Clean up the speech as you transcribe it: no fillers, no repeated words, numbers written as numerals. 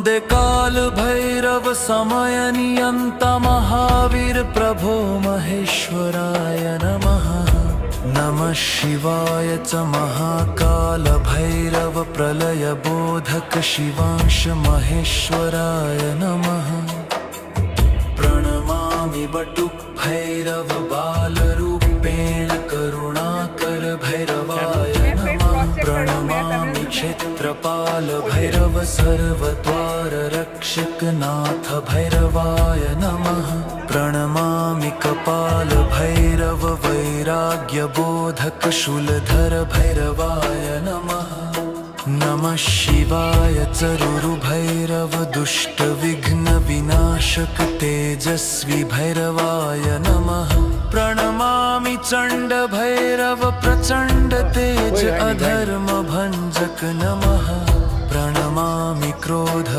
वन्दे काल भैरव समय नियन्त महावीर प्रभो महेश्वराय नमः। नमः शिवाय च महाकाल भैरव प्रलय बोधक शिवांश महेश्वराय नमः। प्रणमामि बटुक भैरव बालरूपेण करुणाकर भैरवाय नमः। प्रणमामि क्षेत्रपाल भैरव सर्वद्वार रक्षक नाथ भैरवाय नमः। प्रणमामि कपाल भैरव वैराग्य बोधक शूलधर भैरवाय नमः। नमः शिवाय चरुरु भैरव दुष्ट विघ्न विनाशक तेजस्वी भैरवाय नमः। प्रणमामि चंड भैरव प्रचंड तेज अधर्म भंजक नमः। प्रणमामि क्रोध